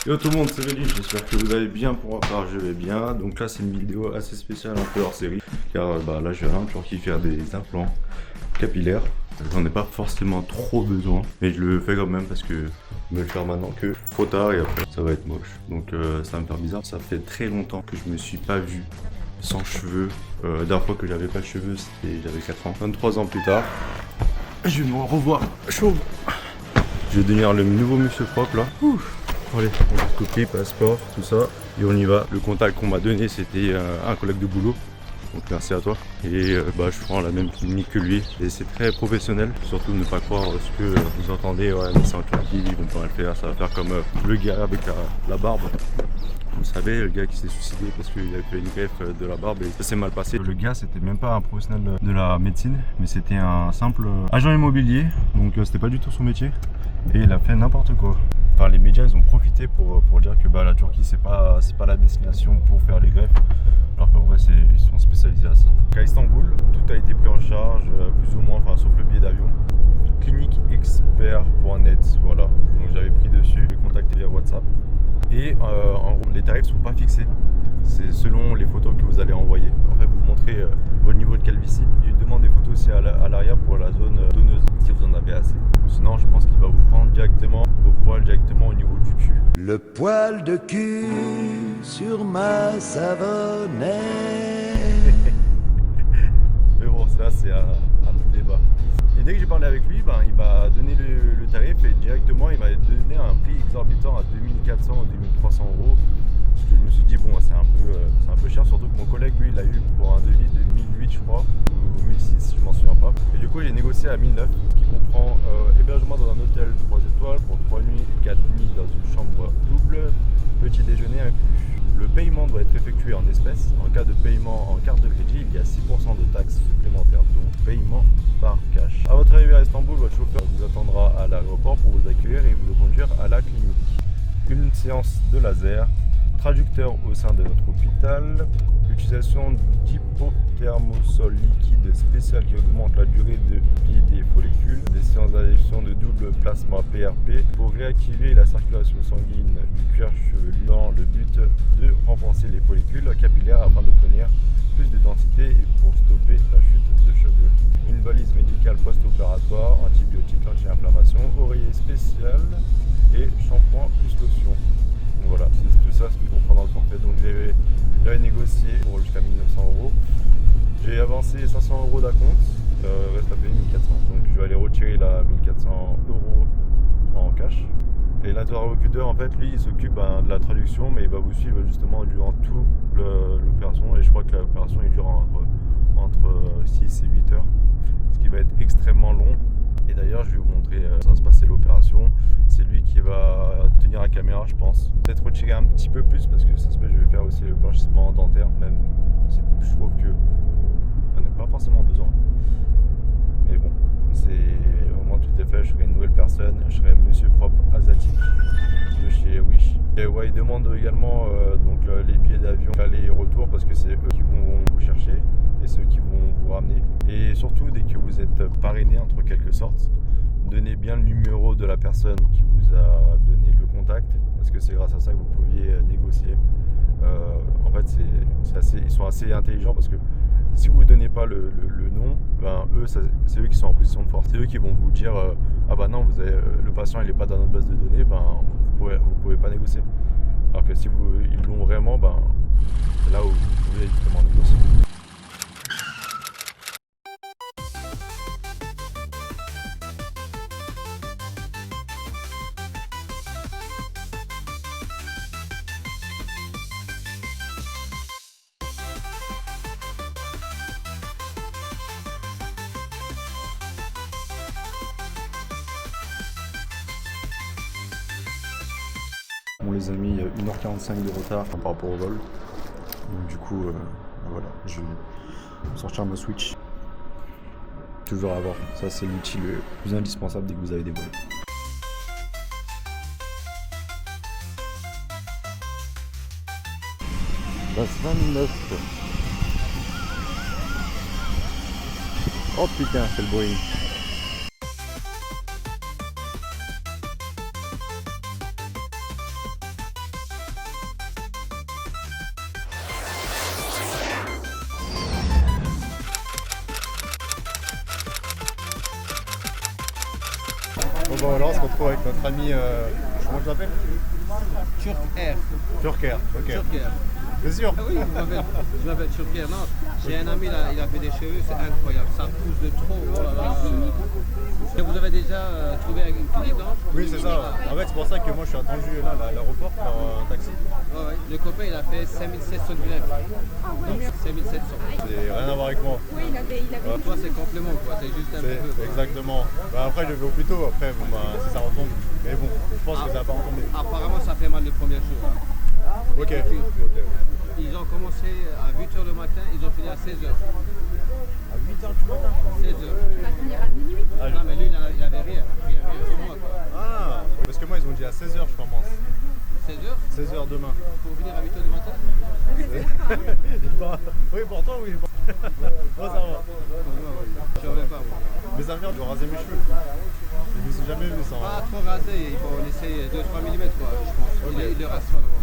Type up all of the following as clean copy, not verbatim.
Yo tout le monde, c'est Réli, j'espère que vous allez bien. Pour ma part, je vais bien. Donc là, c'est une vidéo assez spéciale, un peu hors série. Car là, je vais aller en Turquie faire des implants capillaires. J'en ai pas forcément trop besoin, mais je le fais quand même parce que me le faire maintenant que trop tard et après ça va être moche. Donc ça va me faire bizarre. Ça fait très longtemps que je me suis pas vu sans cheveux. La dernière fois que j'avais pas de cheveux, c'était j'avais 4 ans. 23 ans plus tard, je vais me revoir chauve. Je vais devenir le nouveau monsieur propre là. Allez, on va couper, passeport, tout ça, et on y va. Le contact qu'on m'a donné, c'était un collègue de boulot. Donc merci à toi. Et je prends la même clinique que lui. Et c'est très professionnel. Surtout ne pas croire ce que vous entendez. Ouais, mais c'est en Turquie, ils vont pas le faire. Ça va faire comme le gars avec la barbe. Vous savez, le gars qui s'est suicidé parce qu'il avait fait une greffe de la barbe et ça s'est mal passé. Le gars, c'était même pas un professionnel de la médecine, mais c'était un simple agent immobilier. Donc c'était pas du tout son métier. Et il a fait n'importe quoi. Enfin, les médias, ils ont profité pour dire que la Turquie, c'est pas la destination pour faire les greffes. Alors qu'en vrai, ils sont spécialisés à ça. À Istanbul, tout a été pris en charge, plus ou moins, sauf le billet d'avion. Cliniqueexpert.net, voilà. Donc j'avais pris dessus, j'ai contacté via WhatsApp. Et en gros, les tarifs sont pas fixés. C'est selon les photos que vous allez envoyer. En fait, vous montrez votre niveau de calvitie. Il demande des photos aussi à l'arrière pour la zone donneuse, si vous en avez assez. Sinon, je pense qu'il va vous prendre directement vos poils directement au niveau du cul. Le poil de cul sur ma savonnette. Mais bon, ça c'est un autre débat. Et dès que j'ai parlé avec lui, il m'a donné le tarif et directement il m'a donné un prix exorbitant à 2400 ou 2300 euros. Parce que je me suis dit, bon, c'est un peu cher, surtout que mon collègue, lui, il a eu pour un devis de 1008, je crois, ou 1006, je m'en souviens pas. Et du coup, j'ai négocié à 1009, qui comprend hébergement dans un hôtel 3 étoiles pour 3 nuits et 4 nuits dans une chambre double, petit déjeuner inclus. Le paiement doit être effectué en espèces. En cas de paiement en carte de crédit, il y a 6% de taxes supplémentaires, donc paiement par cash. À votre arrivée à Istanbul, votre chauffeur vous attendra à l'aéroport pour vous accueillir et vous conduire à la clinique. Une séance de laser, traducteur au sein de notre hôpital, l'utilisation d'hypothermosol liquide spécial qui augmente la durée de vie des follicules, des séances d'injection de double plasma PRP pour réactiver la circulation sanguine du cuir chevelu dans le but de renforcer les follicules capillaires afin d'obtenir plus de densité et pour stopper la chute de cheveux. Une valise médicale post-opératoire, antibiotiques, anti-inflammation, oreiller spécial et shampoing plus lotion. Donc voilà, c'est tout ça ce qu'il comprend dans le forfait. Donc j'avais négocié pour jusqu'à 1900 euros. J'ai avancé 500 euros d'acompte, reste à payer 1400. Donc je vais aller retirer la 1400 euros en cash. Et l'interlocuteur, en fait, lui, il s'occupe de la traduction, mais il va vous suivre justement durant toute l'opération. Et je crois que l'opération il dure entre 6 et 8 heures, ce qui va être extrêmement long. Et d'ailleurs, je vais vous montrer ça va se passer l'opération. C'est lui qui va tenir la caméra, je pense. Peut-être retirer un petit peu plus parce que ça se peut, je vais faire aussi le blanchissement dentaire, même si je trouve que on n'a pas forcément besoin. Mais bon, au moins tout est fait. Je serai une nouvelle personne. Je serai monsieur propre asiatique de chez Wish. Et ouais, ils demandent également les billets d'avion aller et retour parce que c'est eux qui vont vous chercher et ceux qui vont vous ramener. Et surtout, dès que vous êtes parrainé entre quelque sorte, donnez bien le numéro de la personne qui vous a donné le contact parce que c'est grâce à ça que vous pouviez négocier. En fait, ils sont assez intelligents parce que si vous ne donnez pas le nom, c'est eux qui sont en position de force. C'est eux qui vont vous dire ah bah non, le patient il n'est pas dans notre base de données, vous pouvez pas négocier. Alors que si ils l'ont vraiment, c'est là où vous pouvez justement négocier. Bon les amis, 1h45 de retard par rapport au vol. Donc du coup, voilà, je vais sortir ma Switch. Toujours avoir, ça c'est l'outil le plus indispensable dès que vous avez des vols. Base 29. Oh putain, c'est le Boeing. bon, alors on se retrouve avec notre ami, comment tu l'appelles? Turk Air. Turker, ok. Turk Air. C'est sûr? Ah oui, je m'appelle Turk Air. Non, j'ai un ami là, il a fait des cheveux, c'est incroyable. Ça pousse de trop. Oh là là. Et vous avez déjà trouvé une clinique, non? Oui, c'est ça. En fait, c'est pour ça que moi je suis attendu là à l'aéroport par un taxi. Ouais, ouais. Le copain, il a fait 5700 grèves. 5700. C'est rien à voir avec moi. Oui, il avait Toi, c'est complément, quoi. C'est juste un C'est peu. Quoi. exactement. Bah, après, je vais au plus tôt. Après, bon, bah, si ça retombe. Mais bon, je pense que ça va pas retomber. Apparemment, ça fait mal le premier jour. Hein. Ok. Ok. Ils ont commencé à 8h le matin, ils ont fini à 16h. À 8h du matin? 16h. il va finir à minuit. Non, mais lui, il avait rien. Rien sur moi, quoi. Ah, parce que moi, ils ont dit à 16h, je commence. 16h 16h demain. pour venir à 8h du matin. Oui, pourtant, oui. Moi, ça va. Je reviens pas, moi. Mais ça vient de raser mes cheveux. Je me suis jamais vu ça. Pas trop rasé, il faut laisser 2-3 mm, quoi, je pense. Il le rase pas, normalement.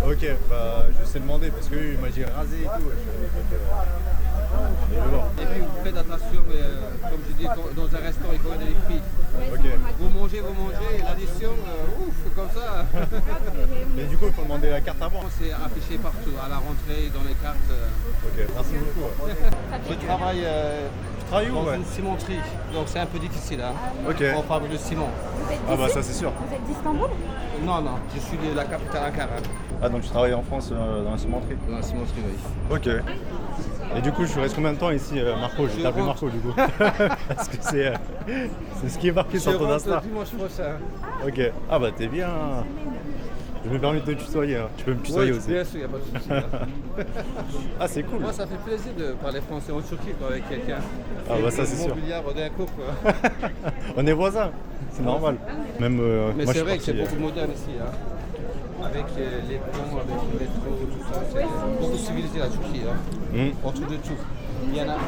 Ok, bah je sais demander parce que lui, il m'a dit raser et tout. Et voilà. Et puis vous faites attention, comme je dis, dans un restaurant, il faut regarder les prix. Ok. Vous mangez, l'addition, ouf, comme ça. Et du coup, il faut demander la carte avant. C'est affiché partout, à la rentrée, dans les cartes. Ok, merci beaucoup. Je travaille Tu travailles où, dans ouais? une cimenterie, donc c'est un peu difficile. Hein. Ok. On fabrique le ciment. Vous êtes Ah bah d'ici ça c'est sûr. Vous êtes d'Istanbul? Non, non, je suis de la capitale Ankara, Ah donc tu travailles en France dans la cimenterie. dans la cimenterie, oui. Ok. Et du coup je reste combien de temps ici Marco? Je vais t'appeler Marco du coup. Parce que c'est ce qui est marqué sur ton Insta. Dimanche prochain. Ok. Ah bah t'es bien. Je me permets de te tutoyer. Hein. Tu peux me tutoyer aussi. Bien sûr, il n'y a pas de souci. Là. Ah c'est cool. Moi, ça fait plaisir de parler français en Turquie quoi, avec quelqu'un. Ah bah ça c'est sûr. Mobiliard d'un coup quoi. On est voisins. C'est normal. Même Mais moi, c'est je vrai que suis c'est parti, beaucoup moderne ici. Hein. Avec les ponts, avec le métro, tout ça. C'est beaucoup civilisé la Turquie. Hein. On trouve de tout. Il y en a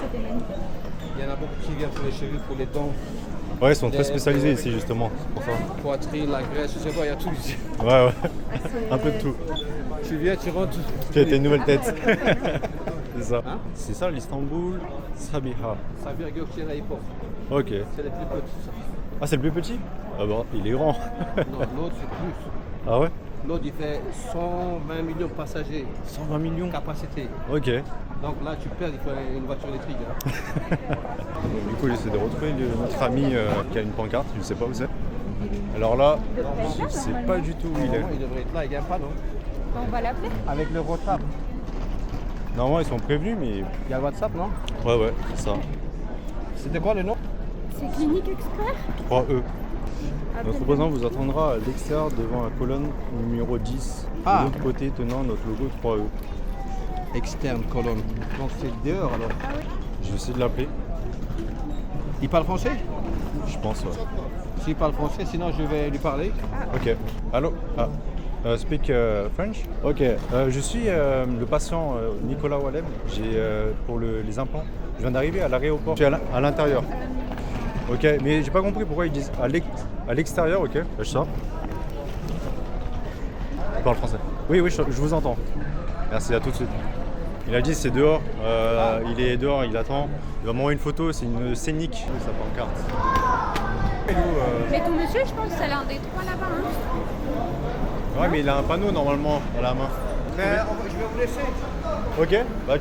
beaucoup qui viennent pour les cheveux, pour les dents. Ouais, ils sont très spécialisés ici justement. C'est pour ça. Poitrine, la graisse, je sais pas, il y a tout ici. Ouais, ouais. Un peu de tout. Tu viens, tu rentres. Tu as tes nouvelles têtes. C'est ça. Hein? C'est ça l'Istanbul Sabiha. Ça vient Gökçen Airport. Ok. C'est les plus petits. Ah, c'est le plus petit? Ah bon, il est grand. Non, l'autre c'est plus. Ah ouais? L'autre il fait 120 millions de passagers. 120 millions. Capacité. Ok. Donc là tu perds, il faut une voiture électrique. Hein. Du coup, j'essaie de retrouver notre ami qui a une pancarte. Je ne sais pas où c'est. Alors là, je sais pas du tout où il est. Normalement, il devrait être là, il vient pas non? On va l'appeler. Avec le WhatsApp. Normalement, ils sont prévenus, mais. Il y a le WhatsApp non? Ouais, ouais, c'est ça. C'était quoi le nom? C'est Clinique Expert. 3E. Notre voisin vous attendra à l'extérieur devant la colonne numéro 10. Ah. De l'autre côté, tenant notre logo 3E. Externe colonne. Donc c'est dehors alors. Je vais essayer de l'appeler. Il parle français? Je pense, ouais. S'il parle français, sinon je vais lui parler. Ok. Allô? Ah. Speak French? Ok. Je suis le patient Nicolas Wallem. J'ai pour les implants. Je viens d'arriver à l'aéroport. Je suis à l'intérieur. Ok, mais j'ai pas compris pourquoi ils disent à l'extérieur, ok? Je sors. Je parle français. Oui, oui, je vous entends. Merci, à tout de suite. Il a dit c'est dehors, il est dehors, il attend. Il va m'envoyer une photo, c'est une scénique. Sa pancarte. Mais ton monsieur, je pense que c'est l'un des trois là-bas. Hein. Ouais, mais il a un panneau normalement à la main. Mais je vais vous laisser. Ok, bah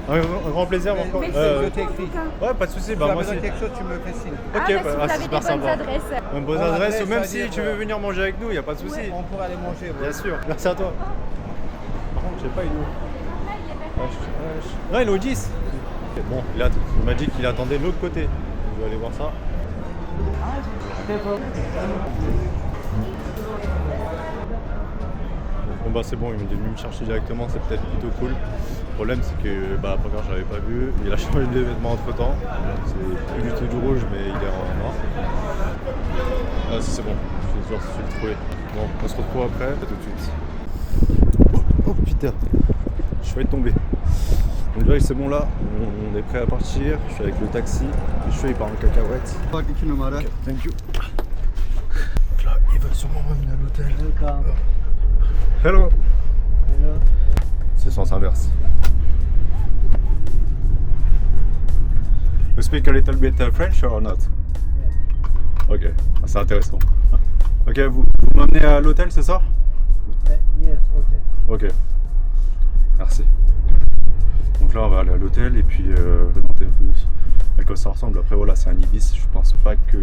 un grand plaisir, Marco. Merci je beaucoup, t'écris. en tout cas. Ouais, pas de soucis. Si Bah tu as moi besoin aussi. de quelque chose, tu me fais signe. Ok, Ah, bah, bah, si vous c'est avez super des bonnes sympa. adresses. Une bonne Bonne adresse, ou adresse, même à si dire, tu veux venir manger avec nous, il n'y a pas de souci. On pourrait aller manger. Ouais. Bien sûr. Merci à toi. Par contre, je sais pas, il est où? Non, il est au 10. Bon, il m'a dit qu'il attendait de l'autre côté. Je vais aller voir ça. Bon bah c'est bon, il est venu me chercher directement, c'est peut-être plutôt cool. Le problème c'est que bah Pancart je l'avais pas vu, il a changé de vêtements entre temps. C'est plus du tout du rouge mais il est en noir. Ah si c'est bon, je vais le trouver. Bon, on se retrouve après, à tout de suite. Oh putain, je vais tomber. Donc là c'est bon là, on est prêt à partir, je suis avec le taxi, le cheveu il part en cacahuète. Bak 2 numara. Ok, thank you. Là, il va sûrement m'amener à l'hôtel. Hello. C'est sens inverse. You speak a little bit French or not? Ok, c'est intéressant. Ok, vous m'emmenez à l'hôtel, c'est ça? Yes, okay. Ok, merci. Donc là on va aller à l'hôtel et puis présenter un peu à quoi ça ressemble. Après voilà, c'est un Ibis, je pense pas que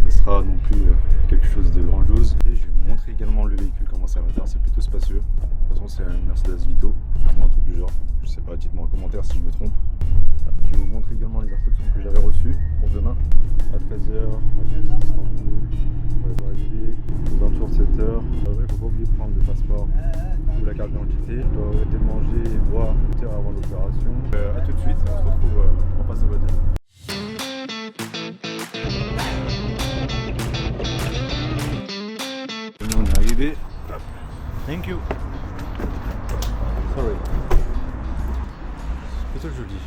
ce sera non plus quelque chose de grandiose. Et je vais vous montrer également le véhicule, comment c'est à l'intérieur, c'est plutôt spacieux. De toute façon c'est une Mercedes Vito ou un truc du genre, je sais pas, dites-moi en commentaire si je me trompe. Je vais vous montrer également les instructions que j'avais reçues pour demain à 13h, à l'Ibis d'Istanbul. On va arriver aux alentours de 7h. Il ne faut pas oublier de prendre le passeport ou la carte d'identité. Je dois arrêter de manger et boire 8 heures avant l'opération. A tout de suite, on se retrouve en face de l'hôtel. On est arrivé. Thank you. Sorry. C'est plutôt joli.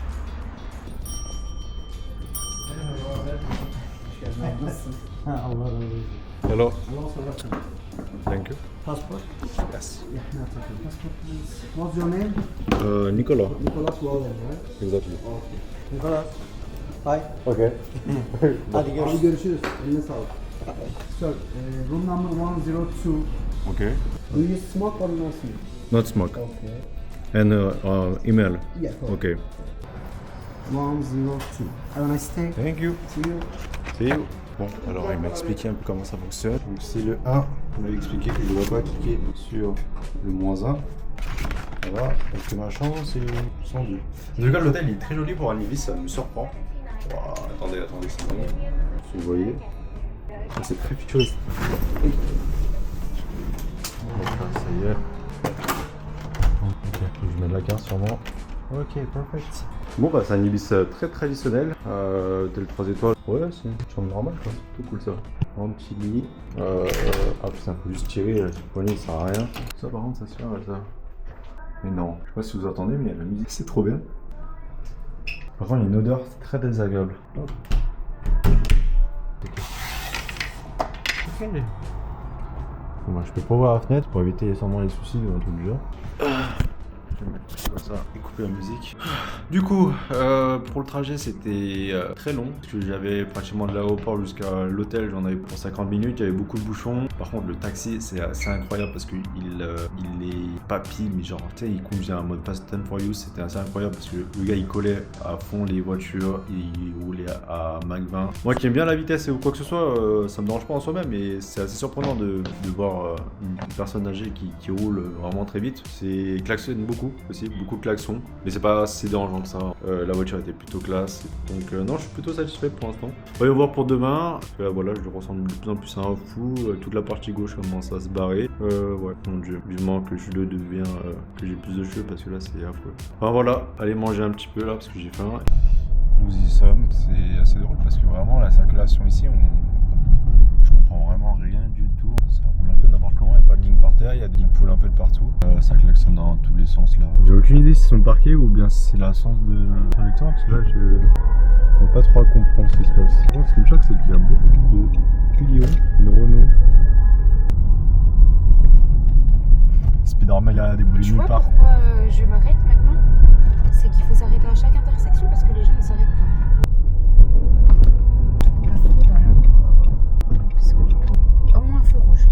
Hello. Thank you. Passport? Yes. Yeah, no problem. Passport, please. What's your name? Nicolas. Nicolas Wallen, right? Exactly. Okay. Nicolas. Hi. Okay. Hadi görüşürüz. Eline sağlık. Sir, room number 102. Okay. Do you smoke or not smoke? Not smoke. Okay. And email. Yeah, Okay. 102. Have a nice day. Thank you. See you. See you. Bon, alors il m'a expliqué un peu comment ça fonctionne. Donc c'est le 1. Il m'a expliqué que je ne dois pas cliquer sur le -1. Voilà. Avec ma chance, c'est 102. En tout cas, l'hôtel il est très joli pour un Ibis, ça me surprend. Wow, attendez, c'est bon. Si vous voyez, c'est très futuriste. Ça y est. Ok, je mets de la carte sûrement. Ok, perfect. Bon bah c'est un Ibis très traditionnel, tel 3 étoiles. Ouais, c'est une chambre normale quoi, c'est plutôt cool ça. Un petit lit. Ah putain, faut juste tirer, le poignet ça sert à rien. Ça par contre ça se fait ça. Mais non, je sais pas si vous entendez mais la musique c'est trop bien. Par contre il y a une odeur très désagréable. Hop. Ok. Bon bah je peux pas ouvrir la fenêtre pour éviter sûrement les soucis ou un truc du genre. Je vais mettre comme ça et couper la musique. Du coup, pour le trajet, c'était très long. Parce que j'avais pratiquement de l'aéroport jusqu'à l'hôtel, j'en avais pour 50 minutes. Il y avait beaucoup de bouchons. Par contre, le taxi, c'est assez incroyable parce qu'il est papy, mais genre, tu sais, il conduisait en mode Fast and Furious. C'était assez incroyable parce que le gars, il collait à fond les voitures. Il roulait à Mach 20. Moi qui aime bien la vitesse ou quoi que ce soit, ça me dérange pas en soi-même. Mais c'est assez surprenant de voir une personne âgée qui roule vraiment très vite. C'est klaxonne beaucoup. Aussi, beaucoup de klaxons, mais c'est pas si dérangeant que ça. La voiture était plutôt classe, donc non, je suis plutôt satisfait pour l'instant. Voyons voir pour demain. Voilà, je le ressemble de plus en plus à un fou. Toute la partie gauche commence à se barrer. Ouais, mon dieu, vivement que je deviens, que j'ai plus de cheveux parce que là c'est affreux. Enfin voilà, allez manger un petit peu là parce que j'ai faim. Nous y sommes, c'est assez drôle parce que vraiment la circulation ici, je comprends vraiment rien du tout. Ça roule un peu n'importe comment, il n'y a pas de ligne par terre, il y a des lignes poules un peu de partout. Ça klaxonne dans tous les sens là. J'ai aucune idée s'ils sont parqués ou bien si c'est la sens de conducteur parce que là je n'ai pas trop à comprendre ce qui se passe. Ce qui me choque c'est qu'il y a beaucoup de Clio, une Renault. Spider-Man a déboulé nulle part. Pourquoi je m'arrête maintenant? C'est qu'il faut s'arrêter à chaque intersection parce que les gens ne s'arrêtent pas. Au moins un feu rouge.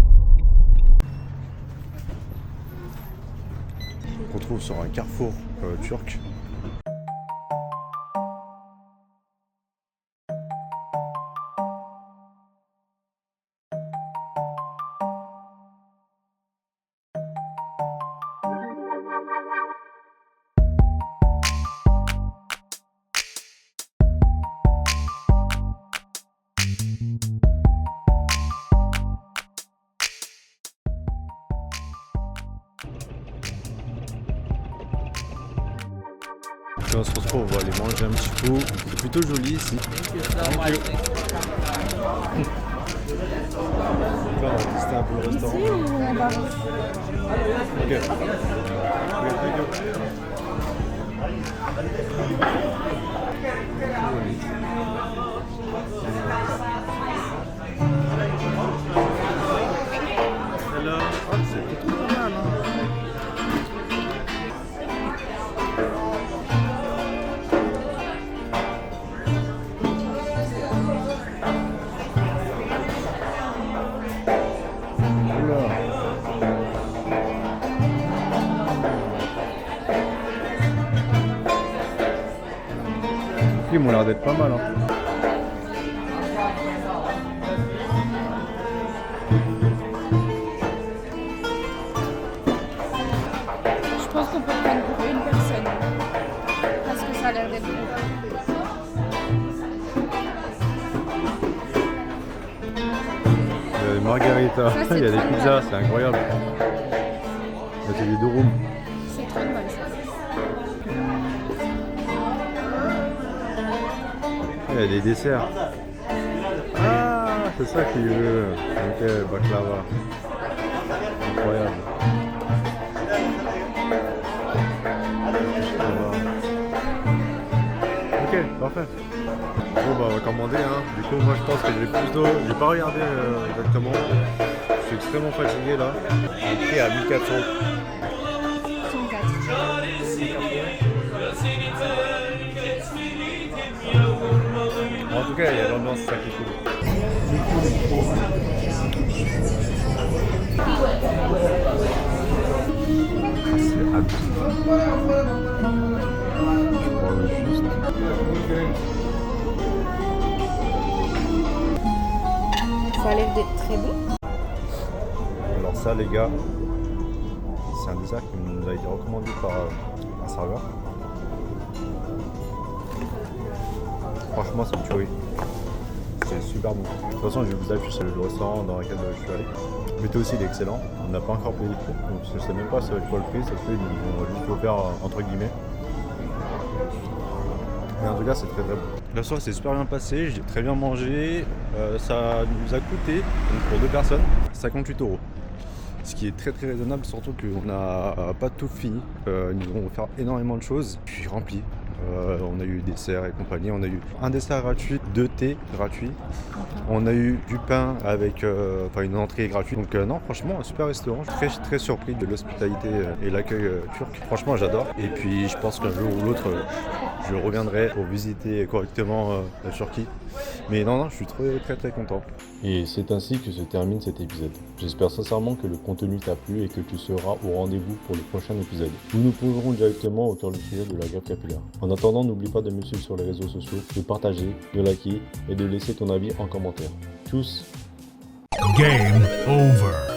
On se retrouve sur un carrefour turc. Et on se retrouve, on va aller manger un petit peu. C'est plutôt joli ici. Thank you. Là, on va tester un peu le restaurant. Ici ou en bas? Ok. Okay, thank you. Hello. Oh, c'est plutôt pas mal, hein. prix m'ont l'air d'être pas mal. Hein. Je pense qu'on peut prendre pour une personne. Parce que ça a l'air d'être bon. Margarita, Ça, c'est il y a des 30 pizzas, balles. c'est incroyable. Là, c'est des deux rooms. C'est 30 balles ça. Il y a des desserts. Ah, c'est ça qu'il veut. Ok, baklava. Incroyable. Ok, parfait. Bon bah on va commander hein. Du coup moi je pense que j'ai plutôt. J'ai pas regardé exactement. Je suis extrêmement fatigué là. Le prix à 1400. 104. En tout cas il y a l'ambiance, c'est ça qui est cool. C'est abusé. Juste. Ça a l'air d'être très bon. Alors ça les gars, c'est un dessert qui nous a été recommandé par un serveur. Franchement c'est une tuerie. C'est super bon. De toute façon je vais vous afficher le restaurant dans lequel je suis allé. Le météo aussi il est excellent. On n'a pas encore payé le prix. Donc je sais même pas si ça va être quoi le prix, ça se fait ils nous ont juste offert entre guillemets. Mais en tout cas c'est très très bon. La soirée s'est super bien passée, j'ai très bien mangé. Ça nous a coûté, donc pour 2 personnes, 58 €. Ce qui est très très raisonnable, surtout qu'on n'a pas tout fini. Ils nous ont offert énormément de choses, puis rempli. On a eu des desserts et compagnie, on a eu un dessert gratuit, 2 thés gratuits. On a eu du pain avec une entrée gratuite. Donc non, franchement, un super restaurant. Je suis très très surpris de l'hospitalité et l'accueil turc. Franchement, j'adore. Et puis je pense qu'un jour ou l'autre, je reviendrai pour visiter correctement la Turquie. Mais non, je suis très très content. Et c'est ainsi que se termine cet épisode. J'espère sincèrement que le contenu t'a plu et que tu seras au rendez-vous pour le prochain épisode. Nous nous plongerons directement au cœur du sujet de la greffe capillaire. En attendant, n'oublie pas de me suivre sur les réseaux sociaux, de partager, de liker et de laisser ton avis en commentaire. Tchuss! Game over.